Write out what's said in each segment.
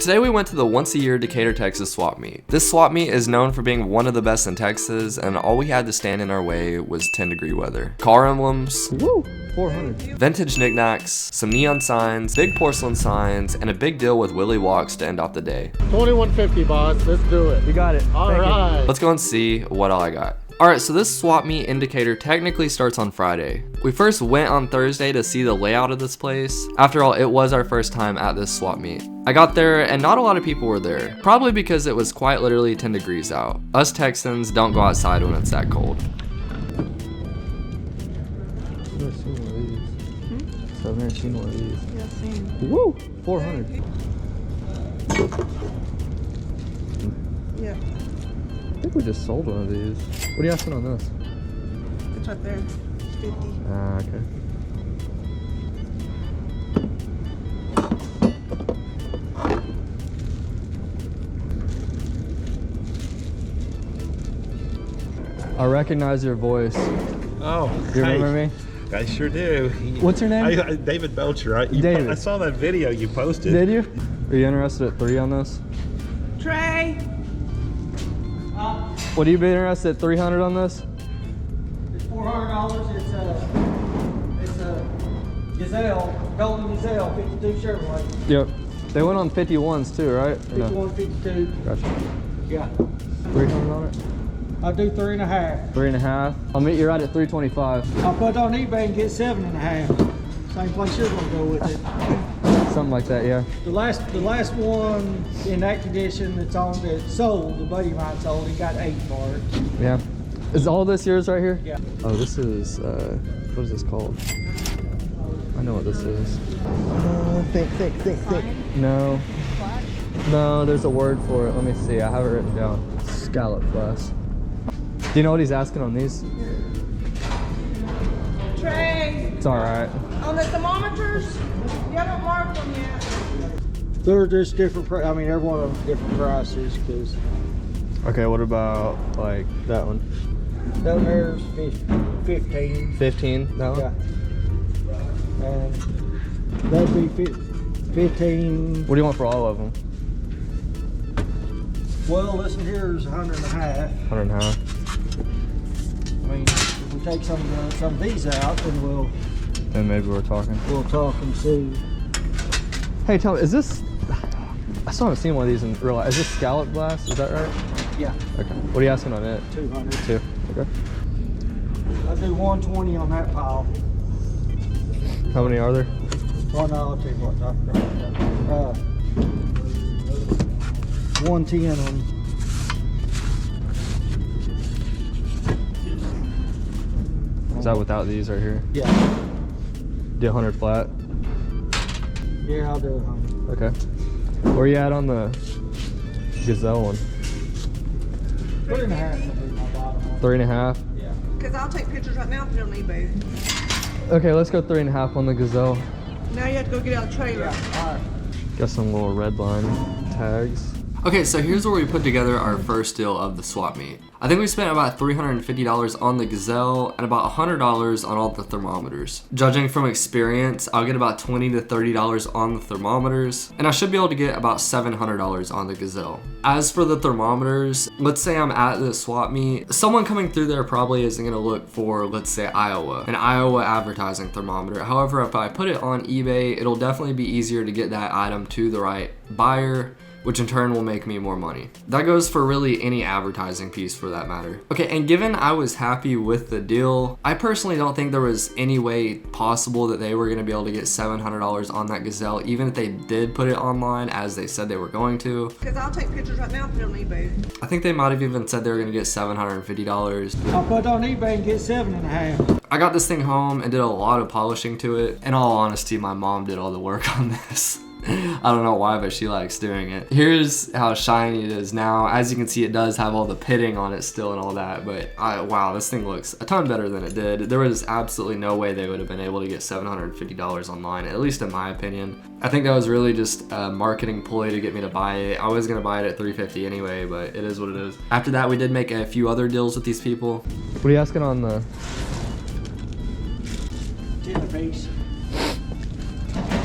Today we went to the once-a-year Decatur, Texas swap meet. This swap meet is known for being one of the best in Texas, and all we had to stand in our way was 10-degree weather. Car emblems, woo, 400. Vintage knickknacks, some neon signs, big porcelain signs, and a big deal with Willie Walks to end off the day. 2150, boss. Let's do it. You got it. All right. Let's go and see what all I got. Alright, so this swap meet in Decatur technically starts on Friday. We first went on Thursday to see the layout of this place. After all, it was our first time at this swap meet. I got there and not a lot of people were there, probably because it was quite literally 10 degrees out. Us Texans don't go outside when it's that cold. I've never seen one of these. I've never seen one of these. Yeah, I've seen. Woo! 400. Yeah, I think we just sold one of these. What are you asking on this? it's right there. It's 50. Ah, okay. I recognize your voice. Oh, Do you remember me? I sure do. What's your name? David Belcher. David. I saw that video you posted. Did you? Are you interested at 3 on this? Trey! Would you be interested at 300 on this? It's $400. It's a Gazelle, Golden Gazelle, 52 Chevrolet. Yep. They went on 51s too, right? Or no? 51, 52. Gotcha. Yeah. 300 on it? I'll do 3.5. 3.5. I'll meet you right at 325. I'll put it on eBay and get 7.5. Same place you're gonna go with it. Something like that, yeah. The last one in that condition that sold, the buddy of mine sold, he got 8 for it. Yeah. Is all this yours right here? Yeah. Oh, this is, what is this called? I know what this is. Think. No. No, there's a word for it. Let me see. I have it written down. Scallop glass. Do you know what he's asking on these? Trey! It's all right. On the thermometers, you haven't marked them yet. They're just different, I mean, every one of them different prices, because Okay, what about, like, that one? that one there's 15. 15, that one? Yeah. And that'd be 15. What do you want for all of them? Well, this one here is 100.5. 100.5. I mean, if we take some of these out, then Then maybe we're talking. we'll talk and see. Hey, tell me, is this, I still haven't seen one of these in real life. Is this scallop glass? Is that right? Yeah, Okay. What are you asking on it? 200. 2. Okay. I'll do 120 on that pile. How many are there? Well, no, I'll tell you what. 110 on. Is that without these right here? Yeah. Do 100 flat? Yeah, I'll do 100. Okay. Where you at on the Gazelle one? 3.5 will be my bottom one. 3.5? Yeah. Because I'll take pictures right now and put it on eBay. Okay, let's go 3.5 on the Gazelle. Now you have to go get out a trailer. Yeah, all right. Got some little red line tags. Okay, so here's where we put together our first deal of the swap meet. I think we spent about $350 on the Gazelle and about $100 on all the thermometers. Judging from experience, I'll get about $20 to $30 on the thermometers, and I should be able to get about $700 on the Gazelle. As for the thermometers, let's say I'm at the swap meet, someone coming through there probably isn't gonna look for, let's say, an Iowa advertising thermometer. However, if I put it on eBay, it'll definitely be easier to get that item to the right buyer, which in turn will make me more money. That goes for really any advertising piece for that matter. Okay, and given I was happy with the deal, I personally don't think there was any way possible that they were gonna be able to get $700 on that Gazelle, even if they did put it online as they said they were going to. Because I'll take pictures right now and put it on eBay. I think they might have even said they were gonna get $750. I'll put it on eBay and get 7.5. I got this thing home and did a lot of polishing to it. In all honesty, my mom did all the work on this. I don't know why, but she likes doing it. Here's how shiny it is now. As you can see, it does have all the pitting on it still and all that, but wow, this thing looks a ton better than it did. There was absolutely no way they would have been able to get $750 online, at least in my opinion. I think that was really just a marketing ploy to get me to buy it. I was gonna buy it at $350 anyway, but it is what it is. After that, we did make a few other deals with these people. What are you asking on the 10 apiece.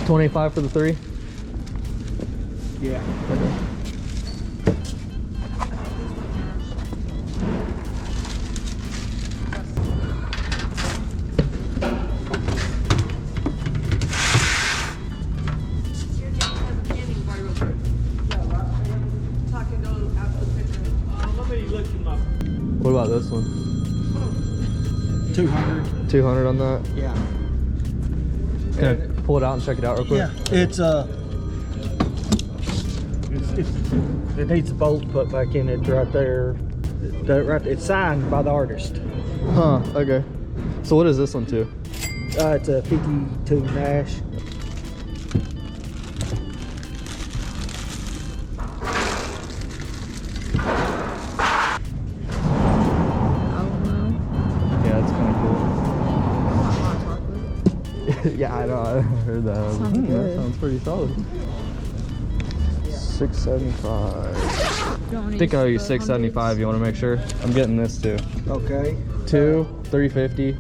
25 for the 3? Yeah. Okay. Let me look him up. What about this one? 200. 200 on that? Yeah. Can I pull it out and check it out real quick? Yeah. It needs a bolt put back in it right there. It's signed by the artist. Huh, okay. So what is this one to? It's a 52 Nash. Yeah, it's kind of cool. Yeah, I know. I heard that. Sounds That good. sounds pretty solid. 675. I think I owe you 675. You want to make sure? I'm getting this too. Okay. 350,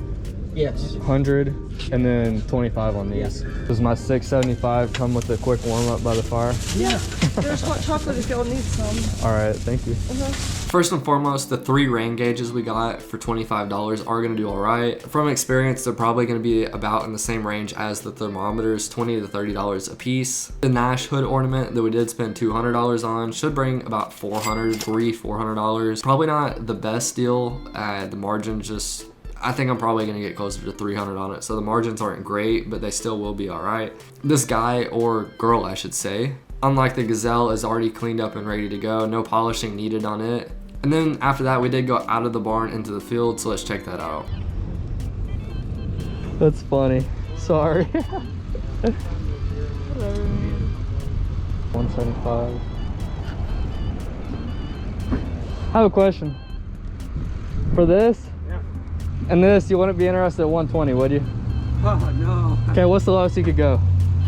Yes. 100, and then 25 on these. Yes. Does my 675 come with a quick warm up by the fire? Yeah. There's hot chocolate if y'all need some. All right, thank you. First and foremost, the 3 rain gauges we got for $25 are going to do all right. From experience, they're probably going to be about in the same range as the thermometers, $20 to $30 a piece. The Nash hood ornament that we did spend $200 on should bring about $400. Probably not the best deal. The margin just, I think I'm probably going to get closer to 300 on it. So the margins aren't great, but they still will be all right. This guy, or girl I should say, unlike the Gazelle, is already cleaned up and ready to go. No polishing needed on it. And then after that, we did go out of the barn into the field, so let's check that out. That's funny. Sorry. 175. I have a question. For this and this, you wouldn't be interested at 120, would you? Oh, no. Okay, what's the lowest you could go?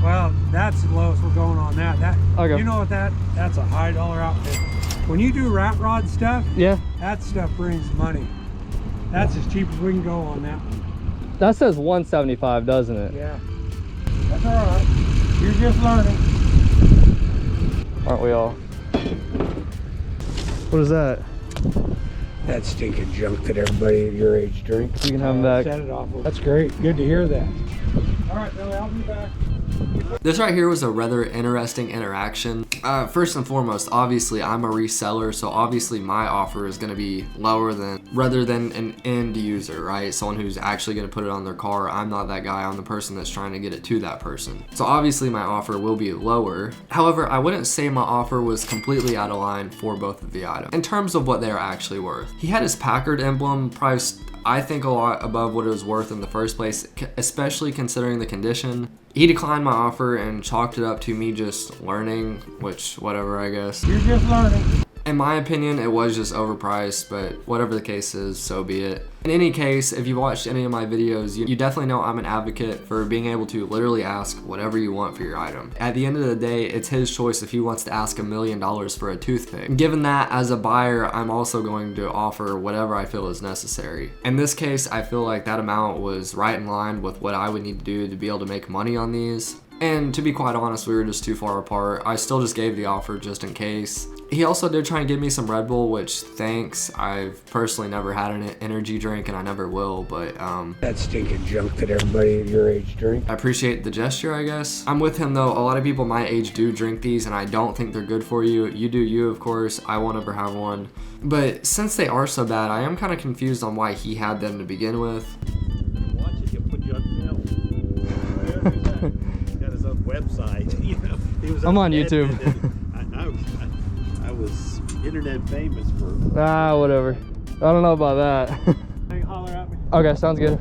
Well, that's the lowest we're going on that. Okay. You know what that's a high dollar outfit. When you do rat rod stuff, Yeah. that stuff brings money. That's as cheap as we can go on that one. That says 175, doesn't it? Yeah. That's all right. You're just learning. Aren't we all? What is that? That stinking junk that everybody at your age drinks. You can have them back. Set it off. That's great. Good to hear that. All right, Billy, I'll be back. This right here was a rather interesting interaction. First and foremost, obviously I'm a reseller, so obviously my offer is going to be lower rather than an end user, right? Someone who's actually going to put it on their car. I'm not that guy. I'm the person that's trying to get it to that person. So obviously my offer will be lower. However, I wouldn't say my offer was completely out of line for both of the items in terms of what they are actually worth. He had his Packard emblem priced, I think, a lot above what it was worth in the first place, especially considering the condition. He declined my offer and chalked it up to me just learning, which, whatever, I guess. You're just learning. In my opinion, it was just overpriced, but whatever the case is, so be it. In any case, if you watched any of my videos, you definitely know I'm an advocate for being able to literally ask whatever you want for your item. At the end of the day, it's his choice if he wants to ask $1 million for a toothpick. Given that, as a buyer, I'm also going to offer whatever I feel is necessary. In this case, I feel like that amount was right in line with what I would need to do to be able to make money on these. And to be quite honest, we were just too far apart. I still just gave the offer just in case. He also did try and give me some Red Bull, which thanks. I've personally never had an energy drink and I never will, but That stinking junk that everybody at your age drinks. I appreciate the gesture, I guess. I'm with him though. A lot of people my age do drink these and I don't think they're good for you. You do you, of course. I won't ever have one. But since they are so bad, I am kind of confused on why he had them to begin with. Watch it, he'll put you on film. He's got his own website. You know, he was I'm on YouTube. I was internet famous for. Ah, whatever. I don't know about that. Hey, holler at me. Okay, sounds good.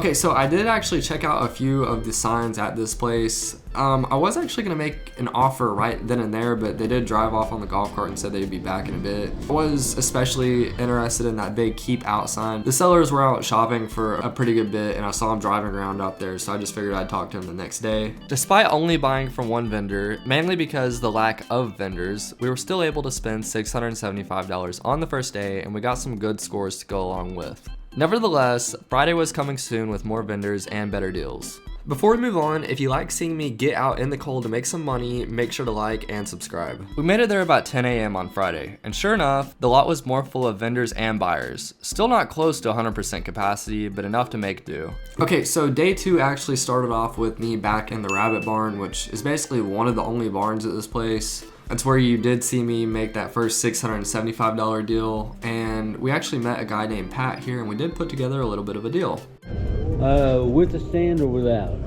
Okay, so I did actually check out a few of the signs at this place. I was actually gonna make an offer right then and there, but they did drive off on the golf cart and said they'd be back in a bit. I was especially interested in that big keep out sign. The sellers were out shopping for a pretty good bit, and I saw them driving around out there, so I just figured I'd talk to them the next day. Despite only buying from one vendor, mainly because the lack of vendors, we were still able to spend $675 on the first day, and we got some good scores to go along with. Nevertheless, Friday was coming soon with more vendors and better deals. Before we move on, if you like seeing me get out in the cold to make some money, make sure to like and subscribe. We made it there about 10 a.m. on Friday, and sure enough, the lot was more full of vendors and buyers. Still not close to 100% capacity, but enough to make do. Okay, so day 2 actually started off with me back in the rabbit barn, which is basically one of the only barns at this place. That's where you did see me make that first $675 deal, and we actually met a guy named Pat here, and we did put together a little bit of a deal. With the stand or without?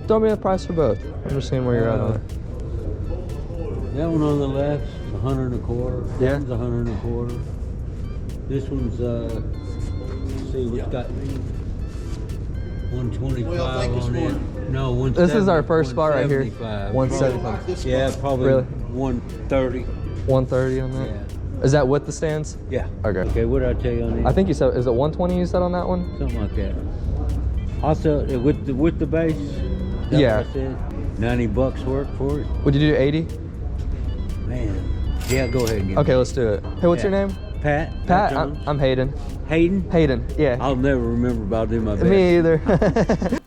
Throw me a price for both. I'm just seeing where you're at on it. That one on the left's 100 and a quarter. Yeah. That one's 100 and a quarter. This one's let's see, what's got 125 on it. No, 170. This is our first spot right here. 175. 175. Yeah, probably Really? 130. 130 on that? Yeah. Is that with the stands? Yeah. Okay. Okay, what did I tell you on this? I think you said, is it 120 you said on that one? Something like that. Also, with the base. Is that Yeah. what I said? $90 work for it. Would you do 80? Man. Yeah, go ahead and get Okay, let's do it. Hey, what's your name? Pat. Pat, Jones. I'm Hayden. Hayden. Hayden, yeah. I'll never remember about doing my best. Me either.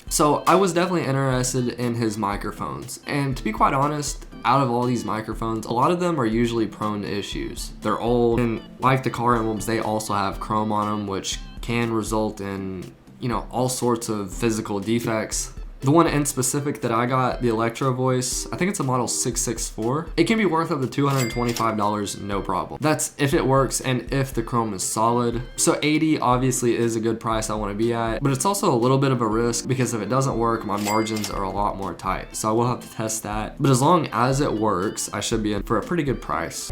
So I was definitely interested in his microphones, and to be quite honest, out of all these microphones, a lot of them are usually prone to issues. They're old, and like the car emblems, they also have chrome on them, which can result in, you know, all sorts of physical defects. The one in specific that I got, the Electro Voice, I think it's a model 664. It can be worth up to $225, no problem. That's if it works and if the chrome is solid. So 80 obviously is a good price I want to be at, but it's also a little bit of a risk because if it doesn't work, my margins are a lot more tight. So I will have to test that. But as long as it works, I should be in for a pretty good price.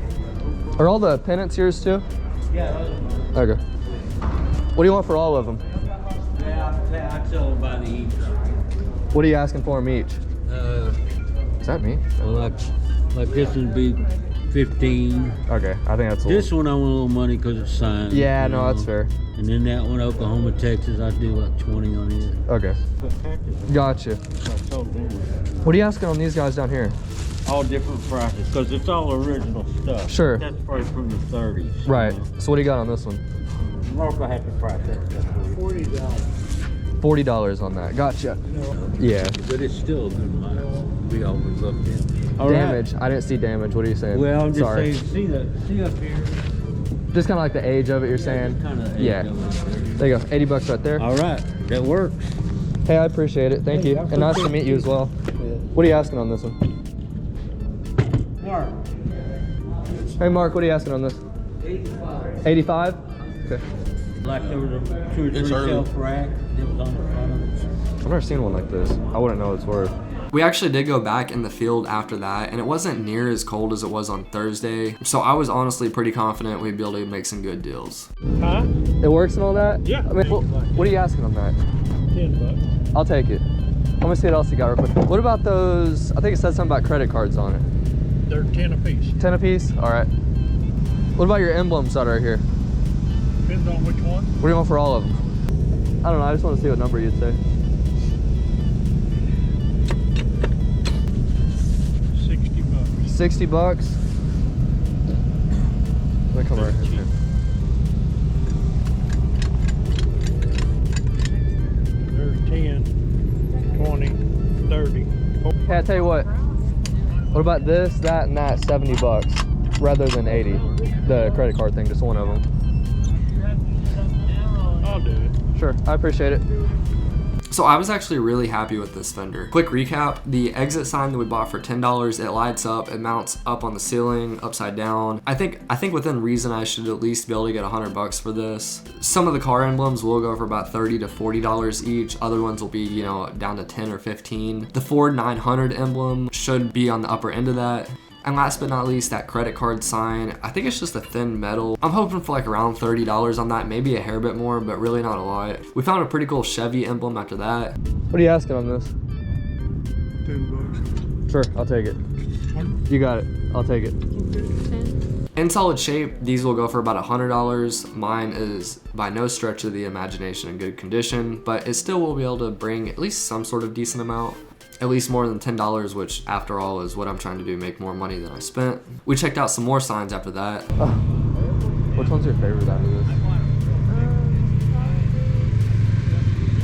Are all the pennants yours too? Yeah. Okay. What do you want for all of them? Yeah, I'd sell them by the each. What are you asking for them each? Is that me? Well, like this would be 15. Okay, I think that's a This little... one I want a little money because it's signed. Yeah, you no, know. that's fair. And then that one, Oklahoma, Texas, I do like 20 on it. Okay, gotcha. What are you asking on these guys down here? All different prices because it's all original stuff. Sure. That's probably from the 30s. Right, so what do you got on this one? Mark will have to price that stuff for you. $40 on that, gotcha. Yeah. But it's still a good mile. We always looked in. Damage, I didn't see damage, what are you saying? Well, I'm just Sorry. saying, see up here? Just kind of like the age of it, you're saying? Kind of Yeah. There you go, 80 bucks right there. All right, that works. Hey, I appreciate it, thank you. And nice to meet you as well. What are you asking on this one? Mark. Hey Mark, what are you asking on this? 85. 85? Okay. Like there was a 2 or 3 shelf rack that was on the front of it. I've never seen one like this. I wouldn't know what it's worth. We actually did go back in the field after that, and it wasn't near as cold as it was on Thursday. So I was honestly pretty confident we'd be able to make some good deals. Huh? It works and all that? Yeah. I mean, what are you asking on that? $10. I'll take it. Let me see what else you got real quick. What about those, I think it said something about credit cards on it. They're 10 a piece. 10 a piece? All right. What about your emblems that are here? Depends on which one. What do you want for all of them? I don't know, I just want to see what number you'd say. 60 bucks. 60 bucks? Let me come right here. There's 10, 20, 30. Hey, I tell you what. What about this, that, and that? 70 bucks rather than 80. The credit card thing, just one of them. I'll do it. Sure, I appreciate it. So I was actually really happy with this vendor. Quick recap, the exit sign that we bought for $10, it lights up, it mounts up on the ceiling, upside down. I think within reason I should at least be able to get 100 bucks for this. Some of the car emblems will go for about $30 to $40 each. Other ones will be, you know, down to 10 or 15. The Ford 900 emblem should be on the upper end of that. And last but not least, that credit card sign. I think it's just a thin metal. I'm hoping for like around $30 on that, maybe a hair bit more, but really not a lot. We found a pretty cool Chevy emblem after that. What are you asking on this? $10. Sure, I'll take it. You got it. I'll take it. In solid shape, these will go for about $100. Mine is by no stretch of the imagination in good condition, but it still will be able to bring at least some sort of decent amount. At least more than $10, which after all is what I'm trying to do, make more money than I spent. We checked out some more signs after that. Which one's your favorite out of this?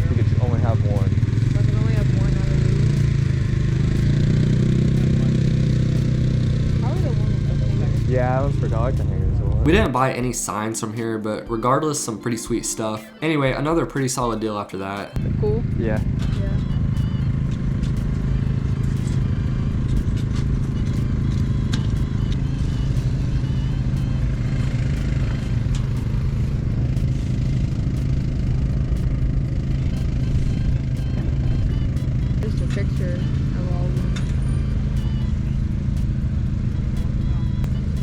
You could only have one. I can only have one out of these. Probably the one with the hanger. Yeah, that one's pretty. I like the hangers a lot. We didn't buy any signs from here, but regardless, some pretty sweet stuff. Anyway, another pretty solid deal after that. Cool. Yeah. Yeah. Just a picture of all of them.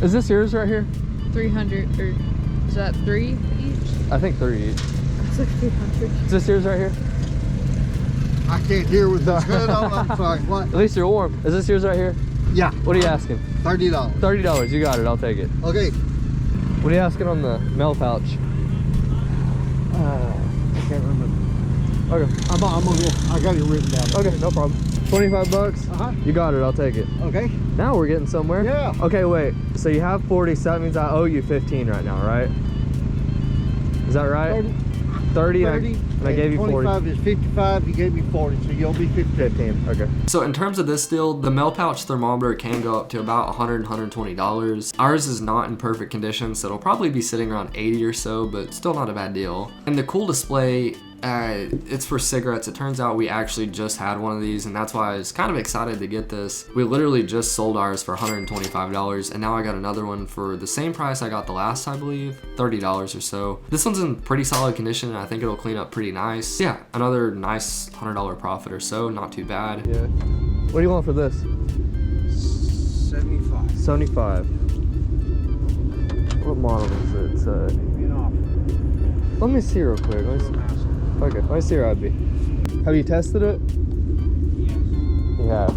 Is this yours right here? 300, or is that 3 each? I think 3 each. It's like 300. Is this yours right here? I can't hear with this hood on. I'm sorry. What? At least you're warm. Is this yours right here? Yeah, What are you asking? $30. $30. You got it. I'll take it. Okay. What are you asking on the mail pouch? I can't remember. Okay. I'm okay. I got it written down. Okay, no problem. 25 bucks? Uh-huh. You got it. I'll take it. Okay. Now we're getting somewhere. Yeah. Okay, wait. So you have 40, so that means I owe you 15 right now, right? Is that right? 30 and I gave you 40. 25 is 55. You gave me 40, so you'll be 50. 15. Okay. So in terms of this deal, the mail pouch thermometer can go up to about $100, $120. Ours is not in perfect condition, so it'll probably be sitting around 80 or so, but still not a bad deal. And the cool display, it's for cigarettes. It turns out we actually just had one of these, and that's why I was kind of excited to get this. We literally just sold ours for $125, and now I got another one for the same price I got the last, I believe, $30 or so. This one's in pretty solid condition, and I think it'll clean up pretty nice. Yeah, another nice $100 profit or so, not too bad. Yeah. What do you want for this? 75. 75. What model is it? Let me see real quick. Let me see. Okay, let me see your IB. Have you tested it? You have.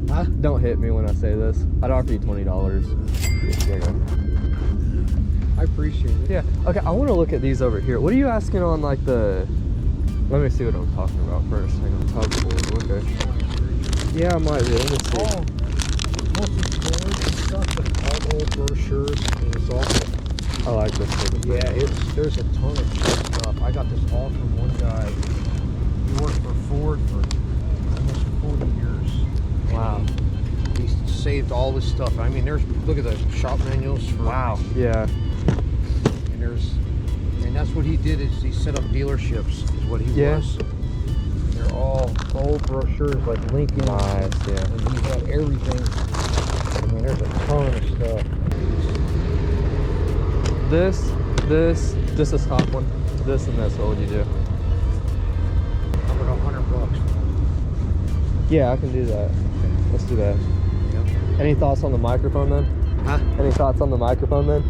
Huh? Don't hit me when I say this. I'd offer you $20. Yeah. I appreciate it. Yeah. Okay, I want to look at these over here. What are you asking on like the... Let me see what I'm talking about first. Hang on. Tugboat. Okay. Yeah, I might be. Let me see. Most of the stuff, all old brochures, and it's all. I like this one. Yeah, there's a ton of stuff. I got this all from one guy. He worked for Ford for almost 40 years. Wow. He saved all this stuff. I mean, look at the shop manuals. Wow. Yeah. And that's what he did, is he set up dealerships, is what he was. They're all old brochures like Lincoln. Nice, yeah. And he had everything. I mean, there's a ton of stuff. This is top one. This and this, what would you do? How about $100? Yeah, I can do that. Let's do that. Yep. Any thoughts on the microphone then? Huh? Any thoughts on the microphone then?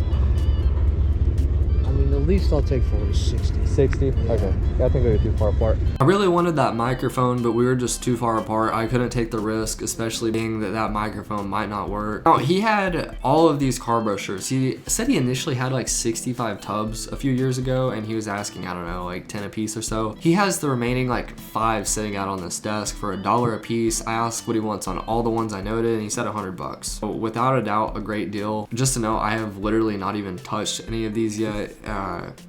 I mean, the least I'll take for is 60. 60? Okay. Yeah, I think we were too far apart. I really wanted that microphone, but we were just too far apart. I couldn't take the risk, especially being that that microphone might not work. Oh, he had all of these car brochures. He said he initially had like 65 tubs a few years ago, and he was asking, I don't know, like 10 a piece or so. He has the remaining like 5 sitting out on this desk for $1 a piece. I asked what he wants on all the ones I noted, and he said $100. So without a doubt, a great deal. Just to know, I have literally not even touched any of these yet.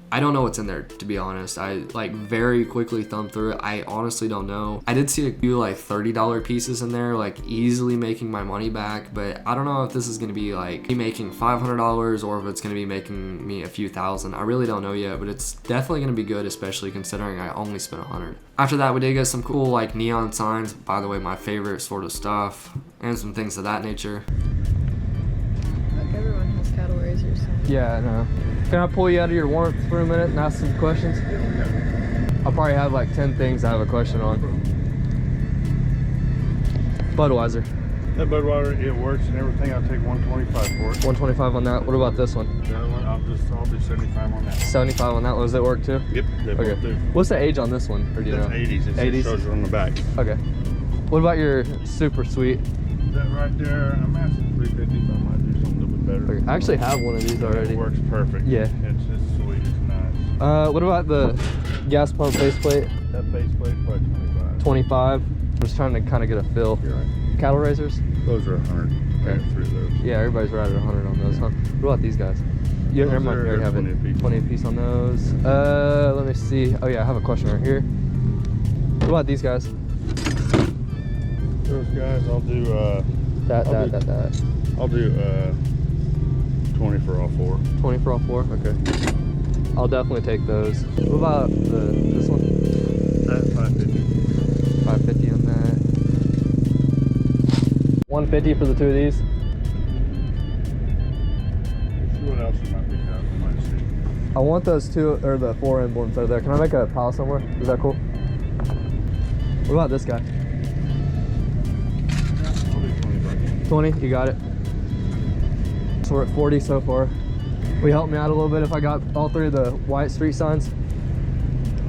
I don't know what's in there, to be honest. I like very quickly thumbed through it. I honestly don't know. I did see a few like $30 pieces in there, like easily making my money back, but I don't know if this is gonna be like me making $500 or if it's gonna be making me a few thousand. I really don't know yet, but it's definitely gonna be good, especially considering I only spent 100. After that, we did get some cool like neon signs, by the way, my favorite sort of stuff, and some things of that nature. Like everyone has cattle raisers. So. Yeah, I know. Can I pull you out of your warmth for a minute and ask some questions? I'll probably have like 10 things I have a question on. Budweiser. That Budweiser, it works and everything. I'll take 125 for it. 125 on that. What about this one? The other one, I'll do 75 on that. 75 on that one. Does it work too? Yep, they both do. What's the age on this one? Or do you That's know? 80s. It 80s? shows it on the back. Okay. What about your super sweet? That right there, I'm asking 350, but I might do something a little bit better. Okay. I actually have one of these already. It works perfect. Yeah. It's sweet. It's nice. What about the gas pump faceplate? That faceplate, probably 25. 25. I'm just trying to kind of get a feel. You're right. Cattle raisers? Those are 100. Okay. Through those. Yeah, everybody's right at 100 on those, huh? What about these guys? You Those never mind, are you already have 20 it. apiece. 20 a piece on those. Let me see. Oh yeah, I have a question right here. What about these guys? Those guys, I'll do That. I'll do 20 for all four. 20 for all four? Okay. I'll definitely take those. What about this one? That's 550. 550 on that. 150 for the two of these. See what else you might pick up. You might see. I want those two, or the 4 emblems that are there. Can I make a pile somewhere? Is that cool? What about this guy? I'll do 20 bucks. 20, you got it. So we're at 40 so far. Will you help me out a little bit if I got all 3 of the white street signs?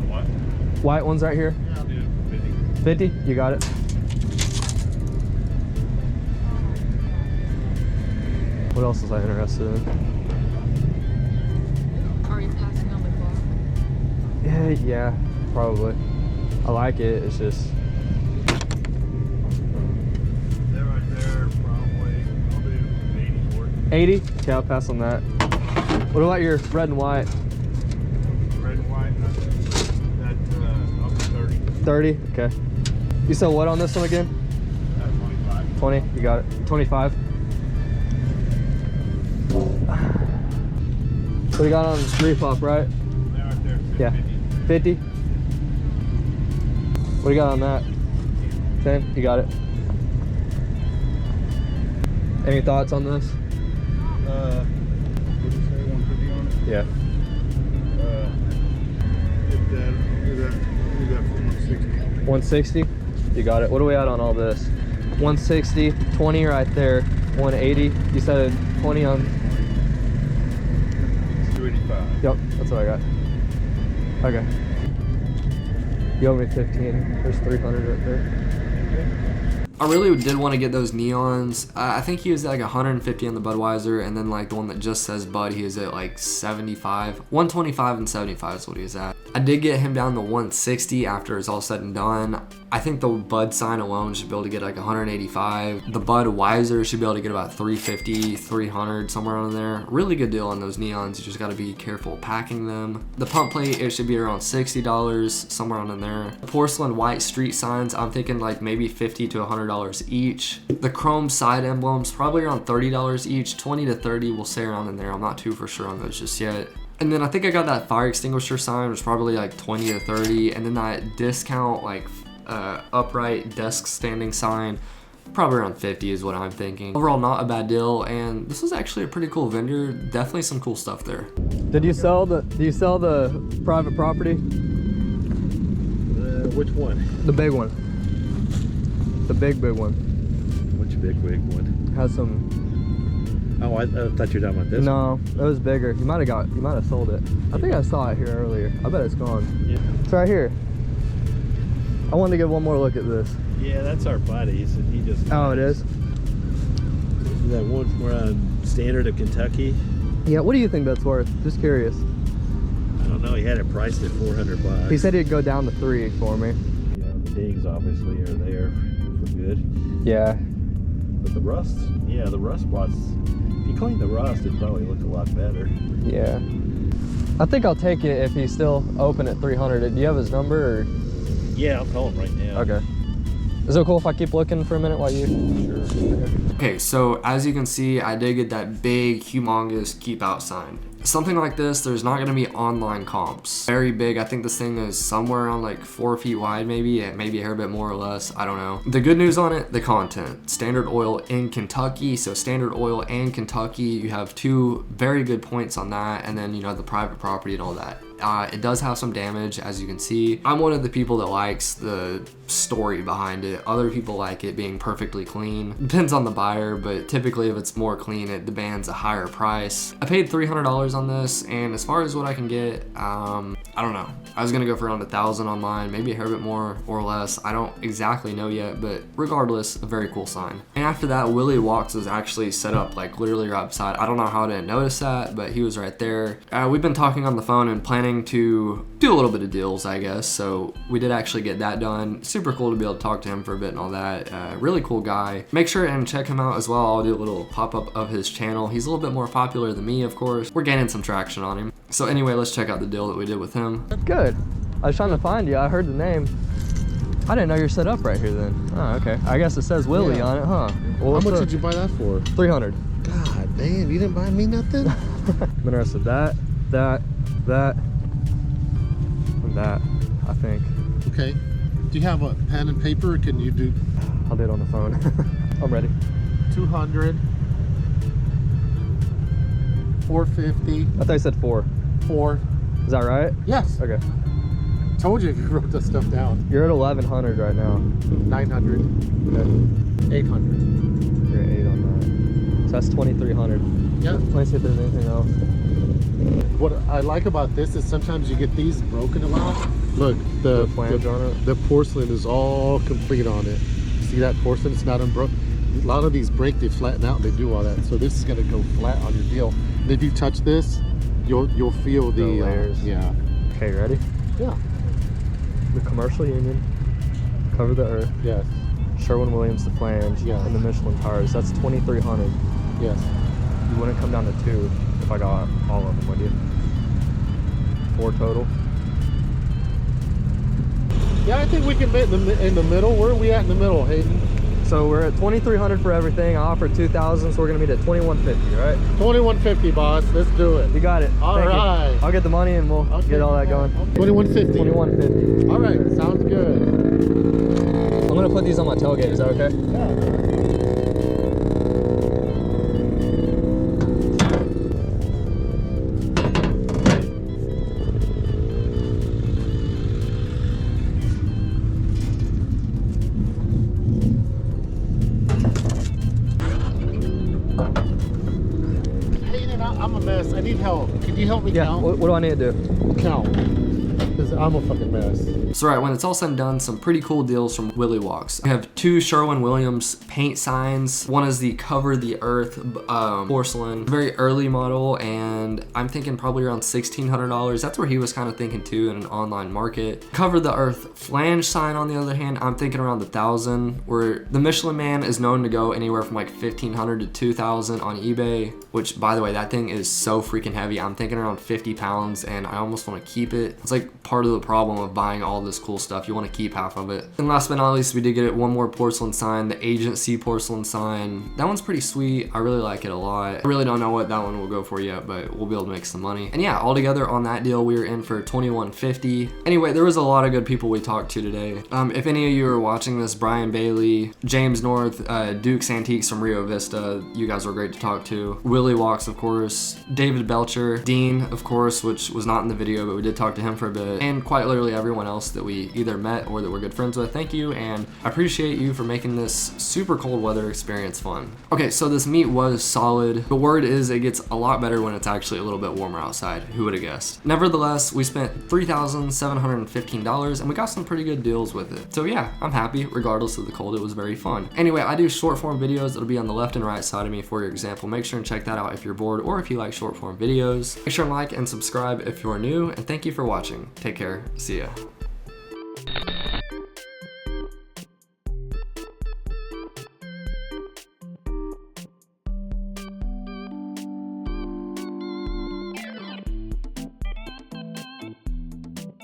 What? White ones right here? Yeah, I'll do 50. 50? You got it. What else was I interested in? Are you passing on the clock? Yeah, probably. I like it, it's just... That right there, probably. I'll do 80 for it. 80? Okay, I'll pass on that. What about your red and white? Red and white, I'll do 30. 30? Okay. You said what on this one again? 25. 20? You got it. 25? What do you got on repop, right? That right there, 50. Yeah. 50? What do you got on that? 10? You got it. Any thoughts on this? What did you say, 150 on it? Yeah. If that, I'll do that for 160. 160? You got it. What are we at on all this? 160, 20 right there, 180. You said 20 on... 285. Yep, that's what I got. Okay. You owe me 15. There's 300 right there. I really did want to get those neons. I think he was at like 150 on the Budweiser, and then like the one that just says Bud, he was at like 75. 125 and 75 is what he was at. I did get him down to 160 after it's all said and done. I think the Bud sign alone should be able to get like 185. The Budweiser should be able to get about 350, 300, somewhere on there. Really good deal on those neons. You just got to be careful packing them. The pump plate, it should be around $60, somewhere on in there. Porcelain white street signs, I'm thinking like maybe $50 to $100 each. The chrome side emblems, probably around $30 each. 20 to 30 will stay around in there. I'm not too for sure on those just yet. And then I think I got that fire extinguisher sign, which was probably like 20 to 30. And then that discount like upright desk standing sign, probably around 50 is what I'm thinking. Overall, not a bad deal, and this was actually a pretty cool vendor. Definitely some cool stuff there. Do you sell the private property? Which one? The big one. The big one. Which big one? Has some... Oh, I thought you were talking about this. No, it was bigger. You might have sold it. I think I saw it here earlier. I bet it's gone. Yeah. It's right here. I wanted to get one more look at this. Yeah, that's our buddies, and he just. Oh, it is? That one from around Standard of Kentucky. Yeah, what do you think that's worth? Just curious. I don't know. He had it priced at $400. He said he'd go down to 3 for me. You know, the dings obviously are there for good. Yeah. But the rust, yeah, the rust spots. If you clean the rust, it'd probably look a lot better. Yeah. I think I'll take it if he's still open at 300. Do you have his number? Or? Yeah, I'll call him right now. Okay. Is it cool if I keep looking for a minute while you... Sure. Okay, so as you can see, I did get that big, humongous keep out sign. Something like this, there's not gonna be online comps. Very big. I think this thing is somewhere around like 4 feet wide, maybe a hair bit more or less. I don't know. The good news on it, the content. Standard Oil in Kentucky. So Standard Oil and Kentucky, you have two very good points on that, and then, you know, the private property and all that. It does have some damage, as you can see. I'm one of the people that likes the story behind it. Other people like it being perfectly clean. Depends on the buyer, but typically if it's more clean, it demands a higher price. I paid $300 on this, and as far as what I can get, I don't know. I was gonna go for around 1,000 online, maybe a hair bit more or less. I don't exactly know yet, but regardless, a very cool sign. And after that, Willie Walks was actually set up like literally right beside. I don't know how I didn't notice that, but he was right there. We've been talking on the phone and planning to do a little bit of deals, I guess. So we did actually get that done. Super cool to be able to talk to him for a bit and all that. Really cool guy. Make sure and check him out as well. I'll do a little pop-up of his channel. He's a little bit more popular than me, of course. We're gaining some traction on him. So anyway, let's check out the deal that we did with him. Good. I was trying to find you. I heard the name. I didn't know you're set up right here then. Oh, okay. I guess it says Willie on it, huh? Well, How much did you buy that for? 300. God damn, you didn't buy me nothing? I'm interested. That, and that, I think. Okay. Do you have a pen and paper, or can you do? I'll do it on the phone. I'm ready. 200. 450. I thought you said 4. 4. Is that right? Yes. Okay. Told you if you wrote that stuff down. You're at 1,100 right now. 900. Okay. 800. You're at 8 on that. So that's 2,300. Yeah. Let me see if there's anything else. What I like about this is sometimes you get these broken a lot. Look, the flange on it. The porcelain is all complete on it. See that porcelain? It's not unbroken. A lot of these break, they flatten out, they do all that. So this is gonna go flat on your deal. And if you touch this, you'll feel the layers. Yeah. Okay, ready? Yeah. The Commercial Union, Cover the Earth, Yes. Sherwin-Williams the flange, Yeah. and the Michelin tires. That's 2,300. Yes. You wouldn't come down to 2 if I got all of them, would you? 4 total. Yeah, I think we can bet in the middle. Where are we at in the middle, Hayden? So we're at 2,300 for everything. I offered 2,000, so we're gonna meet at 2,150, right? 2150, boss. Let's do it. You got it. All Thank right. you. I'll get the money and we'll get all that going. 2150. 2,150. All right. Sounds good. I'm gonna put these on my tailgate. Is that okay? Yeah. I'm a mess. I need help. Can you help me count? What do I need to do? Count. Because I'm a fucking mess. So right, when it's all said and done, some pretty cool deals from Willie Walks. We have 2 Sherwin-Williams paint signs. One is the Cover the Earth porcelain, very early model, and I'm thinking probably around $1,600. That's where he was kind of thinking too in an online market. Cover the Earth flange sign, on the other hand, I'm thinking around 1,000. Where the Michelin Man is known to go anywhere from like 1,500 to 2,000 on eBay. Which, by the way, that thing is so freaking heavy. I'm thinking around 50 pounds, and I almost want to keep it. It's like part of the problem of buying all this cool stuff. You want to keep half of it. And last but not least, we did get one more porcelain sign, the Agency porcelain sign. That one's pretty sweet. I really like it a lot. I really don't know what that one will go for yet, but we'll be able to make some money. And yeah, altogether on that deal, we were in for $2,150. Anyway, there was a lot of good people we talked to today. If any of you are watching this, Brian Bailey, James North, Duke's Antiques from Rio Vista, you guys were great to talk to. Willie Walks, of course, David Belcher, Dean, of course, which was not in the video, but we did talk to him for a bit, and quite literally everyone else that we either met or that we're good friends with. Thank you, and I appreciate you for making this super cold weather experience fun. Okay, so this meet was solid. The word is it gets a lot better when it's actually a little bit warmer outside. Who would have guessed? Nevertheless, we spent $3,715 and we got some pretty good deals with it. So yeah, I'm happy. Regardless of the cold, it was very fun. Anyway, I do short form videos that'll be on the left and right side of me for your example. Make sure and check that out if you're bored or if you like short form videos. Make sure and like and subscribe if you're new, and thank you for watching. Take care. See ya.